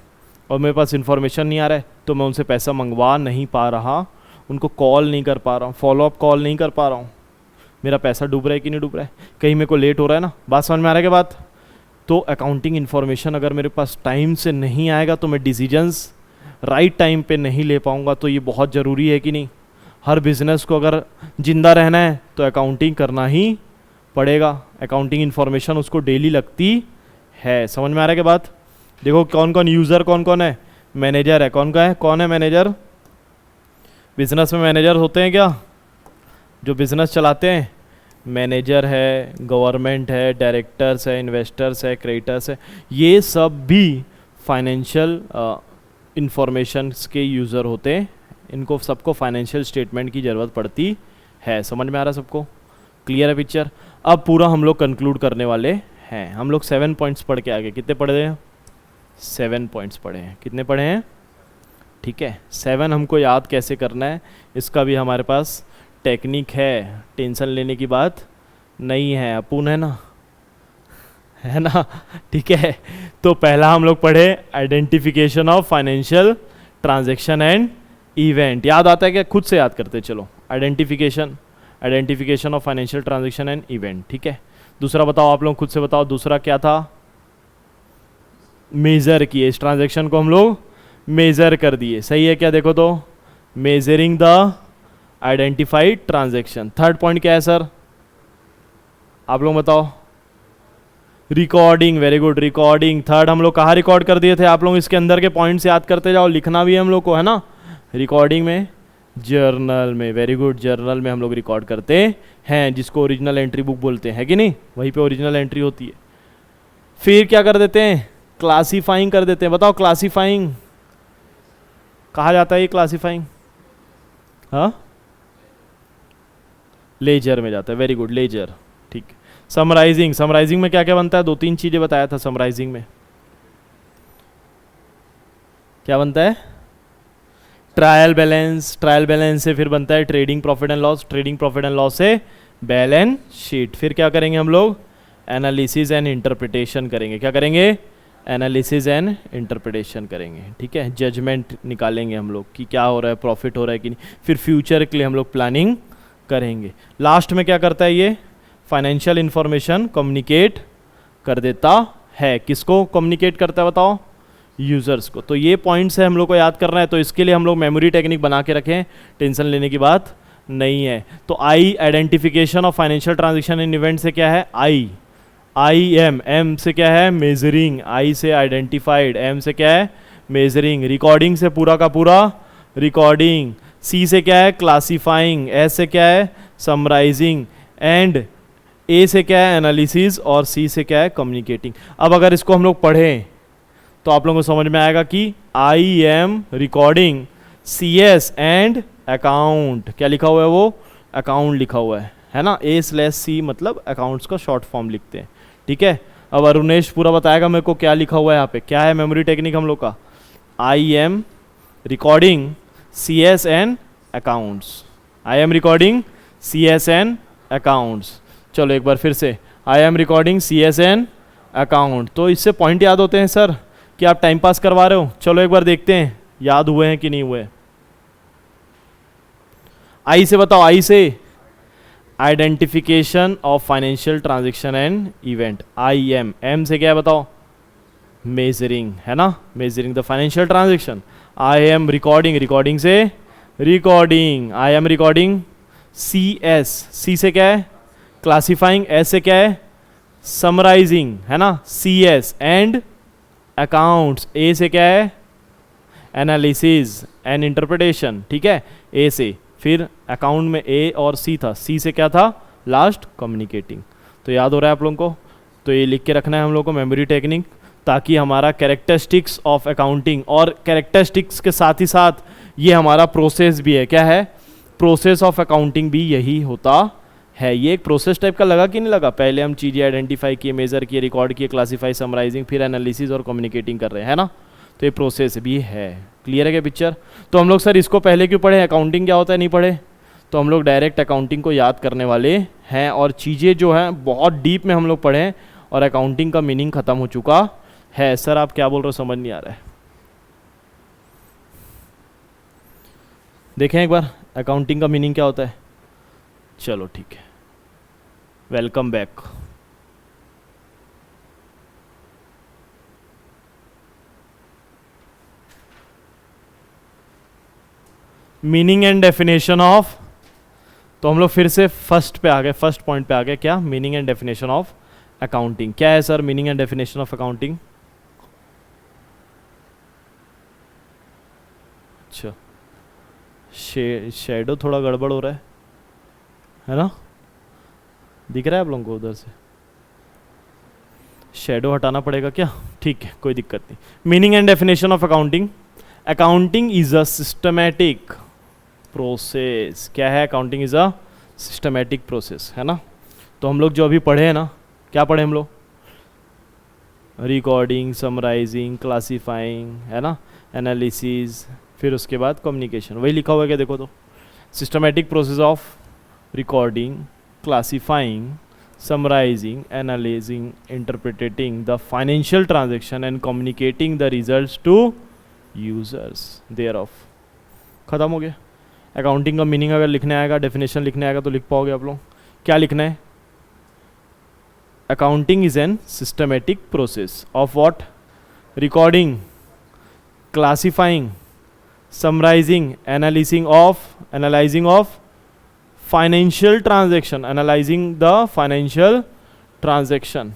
और मेरे पास इन्फॉर्मेशन नहीं आ रहा है तो मैं उनसे पैसा मंगवा नहीं पा रहा, उनको कॉल नहीं कर पा रहा हूँ, फॉलोअप कॉल नहीं कर पा रहा हूँ। मेरा पैसा डूब रहा है कि नहीं डूब रहा है, कहीं मेरे को लेट हो रहा है ना, बात समझ में आ रहा है क्या बात? तो अकाउंटिंग इन्फॉर्मेशन अगर मेरे पास टाइम से नहीं आएगा तो मैं डिसीजंस राइट टाइम पे नहीं ले पाऊंगा। तो ये बहुत ज़रूरी है कि नहीं? हर बिजनेस को अगर जिंदा रहना है तो अकाउंटिंग करना ही पड़ेगा। अकाउंटिंग इन्फॉर्मेशन उसको डेली लगती है। समझ में आ रहा है क्या बात? देखो कौन कौन यूज़र कौन कौन है? मैनेजर है, कौन है मैनेजर? बिजनेस में मैनेजर होते हैं क्या? जो बिजनेस चलाते हैं, मैनेजर है, गवर्नमेंट है, डायरेक्टर्स है, इन्वेस्टर्स है, क्रेडिटर्स है, ये सब भी फाइनेंशियल इंफॉर्मेशंस के यूज़र होते हैं। इनको सबको फाइनेंशियल स्टेटमेंट की ज़रूरत पड़ती है। समझ में आ रहा है सबको? क्लियर है पिक्चर? अब पूरा हम लोग कंक्लूड करने वाले हैं। हम लोग 7 पॉइंट्स पढ़ के आगे, कितने पढ़े हैं? 7 पॉइंट्स पढ़े हैं। कितने पढ़े हैं? ठीक है, 7 हमको याद कैसे करना है इसका भी हमारे पास टेक्निक है, टेंशन लेने की बात नहीं है, अपून है ना, है ना? ठीक है, तो पहला हम लोग पढ़े identification of financial transaction and event. याद आता है क्या? खुद से याद करते चलो। Identification of financial transaction and event, ठीक है। दूसरा बताओ, आप लोग खुद से बताओ, दूसरा क्या था? मेजर किए, इस ट्रांजैक्शन को हम लोग मेजर कर दिए। सही है क्या? देखो तो, measuring the identified transaction. Third point क्या है सर? आप लोग बताओ। Recording, very good, recording. Third हम लोग कहाँ रिकॉर्ड कर दिए थे? आप लोग इसके अंदर के पॉइंट्स याद करते जाओ, लिखना भी है हम लोग को, है ना? रिकॉर्डिंग में, जर्नल में, वेरी गुड, जर्नल में हम लोग रिकॉर्ड करते हैं, जिसको ओरिजिनल एंट्री बुक बोलते हैं, है कि नहीं? वहीं पे ओरिजिनल एंट्री होती है। फिर क्या कर देते हैं? क्लासीफाइंग कर देते हैं। बताओ, क्लासीफाइंग कहा जाता है? ये क्लासीफाइंग, हाँ, लेजर में जाता है। वेरी गुड, लेजर, ठीक। समराइजिंग, समराइजिंग में क्या क्या बनता है? 2-3 चीजें बताया था समराइजिंग में। क्या बनता है? ट्रायल बैलेंस, ट्रायल बैलेंस से फिर बनता है trading profit and loss, trading profit and loss से बैलेंस शीट। फिर क्या करेंगे हम लोग? एनालिसिस एंड इंटरप्रिटेशन करेंगे। क्या करेंगे? एनालिसिस एंड इंटरप्रिटेशन करेंगे, ठीक है। जजमेंट निकालेंगे हम लोग कि क्या हो रहा है, प्रॉफिट हो रहा है कि नहीं। फिर फ्यूचर के लिए हम लोग प्लानिंग करेंगे। लास्ट में क्या करता है ये? फाइनेंशियल इंफॉर्मेशन कम्युनिकेट कर देता है। किसको कम्युनिकेट करता है बताओ? यूजर्स को। तो ये पॉइंट्स है हम लोग को याद करना है, तो इसके लिए हम लोग मेमोरी टेक्निक बना के रखें, टेंशन लेने की बात नहीं है। तो I identification of financial transaction in event से क्या है, आई एम से क्या है मेजरिंग, आई से आइडेंटिफाइड, एम से क्या है मेजरिंग, रिकॉर्डिंग से पूरा का पूरा रिकॉर्डिंग, सी से क्या है क्लासीफाइंग, एस से क्या है समराइजिंग, एंड ए से क्या है एनालिसिस, और सी से क्या है कम्युनिकेटिंग। अब अगर इसको हम लोग पढ़ें तो आप लोगों को समझ में आएगा कि I am recording C S and account, क्या लिखा हुआ है वो अकाउंट लिखा हुआ है ना, A/C मतलब अकाउंट्स का शॉर्ट फॉर्म लिखते हैं, ठीक है। अब अरुणेश पूरा बताएगा मेरे को क्या लिखा हुआ है यहाँ पे, क्या है मेमोरी टेक्निक हम लोग का, I am recording C S and accounts, I am recording C S and accounts. चलो एक बार फिर से, I am recording C S and account. तो इससे पॉइंट याद होते हैं सर कि आप टाइम पास करवा रहे हो, चलो एक बार देखते हैं याद हुए हैं कि नहीं हुए। आई से बताओ, आई से identification of financial transaction and event, I am से क्या है बताओ मेजरिंग, है ना, measuring the financial transaction. I am recording, recording से रिकॉर्डिंग, आई एम रिकॉर्डिंग सी से क्या है क्लासीफाइंग, एस से क्या है समराइजिंग, है ना, सी एस एंड अकाउंट्स, ए से क्या है एनालिसिस एंड इंटरप्रिटेशन, ठीक है, ए से, फिर अकाउंट में ए और सी था, सी से क्या था लास्ट कम्युनिकेटिंग। तो याद हो रहा है आप लोगों को, तो ये लिख के रखना है हम लोग को मेमोरी टेक्निक, ताकि हमारा कैरेक्टरिस्टिक्स ऑफ अकाउंटिंग, और कैरेक्टरिस्टिक्स के साथ ही साथ ये हमारा प्रोसेस भी है, क्या है प्रोसेस ऑफ अकाउंटिंग भी यही होता है। ये एक प्रोसेस टाइप का लगा कि नहीं लगा, पहले हम चीज़ें आइडेंटिफाई किए, मेजर किए, रिकॉर्ड किए, क्लासीफाई, समराइजिंग, फिर एनालिसिस और कम्युनिकेटिंग कर रहे हैं, है ना, तो ये प्रोसेस भी है। क्लियर है क्या पिक्चर। तो हम लोग सर इसको पहले क्यों पढ़े, अकाउंटिंग क्या होता है नहीं पढ़े, तो हम लोग डायरेक्ट अकाउंटिंग को याद करने वाले हैं, और चीज़ें जो हैं बहुत डीप में हम लोग पढ़े और अकाउंटिंग का मीनिंग खत्म हो चुका है। सर आप क्या बोल रहे हो समझ नहीं आ रहा है, देखें एक बार अकाउंटिंग का मीनिंग क्या होता है। चलो ठीक है, welcome back. Meaning and definition of, तो हम लोग फिर से फर्स्ट पे आ गए, फर्स्ट पॉइंट पे आ गए, क्या meaning and definition of accounting. क्या है sir meaning and definition of accounting. अच्छा शेडो थोड़ा गड़बड़ हो रहा है ना, दिख रहा है आप लोगों को उधर से, शेडो हटाना पड़ेगा क्या, ठीक है कोई दिक्कत नहीं। Meaning and definition of accounting, accounting is a systematic process, क्या है accounting is a systematic process, है ना। तो हम लोग जो अभी पढ़े हैं ना, क्या पढ़े हम लोग, रिकॉर्डिंग, समराइजिंग, क्लासीफाइंग, है ना, एनालिसिस, फिर उसके बाद कम्युनिकेशन, वही लिखा हुआ है क्या देखो तो, systematic process of recording, classifying, summarising, analysing, interpreting the financial transaction and communicating the results to users thereof. खत्म हो गया। अकाउंटिंग का मीनिंग अगर लिखने आएगा, डेफिनेशन लिखने आएगा तो लिख पाओगे आप लोग। क्या लिखना है, accounting is an systematic process of what, recording, classifying, summarising, analysing of financial transaction, analysing the financial transaction.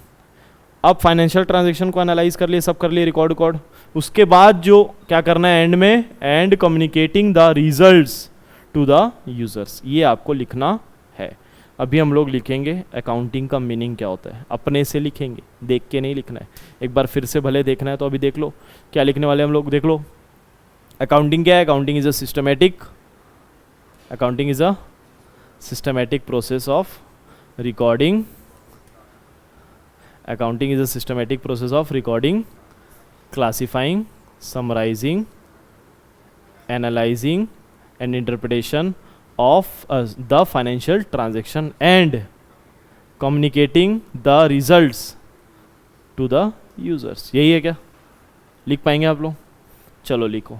अब फाइनेंशियल ट्रांजेक्शन को एनालाइज कर लिए, सब कर लिए, रिकॉर्ड, उसके बाद जो क्या करना है एंड में, and communicating the results to the users, ये आपको लिखना है। अभी हम लोग लिखेंगे अकाउंटिंग का मीनिंग क्या होता है, अपने से लिखेंगे, देख के नहीं लिखना है। एक बार फिर से भले देखना है तो अभी देख लो क्या लिखने वाले हम लोग, देख लो। अकाउंटिंग क्या है, accounting is a systematic process of recording, accounting is a systematic process of recording, classifying, summarizing, analyzing and interpretation of the financial transaction and communicating the results to the users। यही है क्या, लिख पाएंगे आप लोग, चलो लिखो।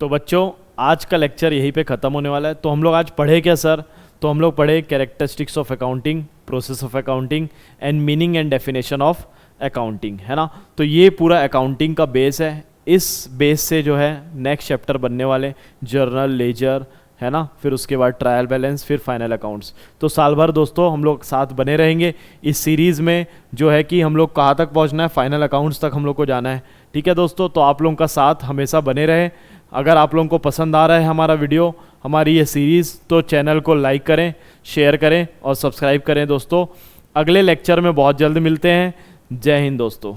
तो बच्चों आज का लेक्चर यहीं पे ख़त्म होने वाला है। तो हम लोग आज पढ़े क्या सर, तो हम लोग पढ़े characteristics of accounting, process of accounting and meaning and definition of accounting, है ना। तो ये पूरा अकाउंटिंग का बेस है। इस बेस से जो है नेक्स्ट चैप्टर बनने वाले जर्नल, लेजर, है ना, फिर उसके बाद ट्रायल बैलेंस, फिर फाइनल अकाउंट्स। तो साल भर दोस्तों हम लोग साथ बने रहेंगे इस सीरीज़ में, जो है कि हम लोग कहाँ तक पहुँचना है, फाइनल अकाउंट्स तक हम लोग को जाना है। ठीक है दोस्तों, तो आप लोगों का साथ हमेशा बने रहे। अगर आप लोगों को पसंद आ रहा है हमारा वीडियो, हमारी ये सीरीज़, तो चैनल को लाइक करें, शेयर करें और सब्सक्राइब करें दोस्तों। अगले लेक्चर में बहुत जल्द मिलते हैं। जय हिंद दोस्तों।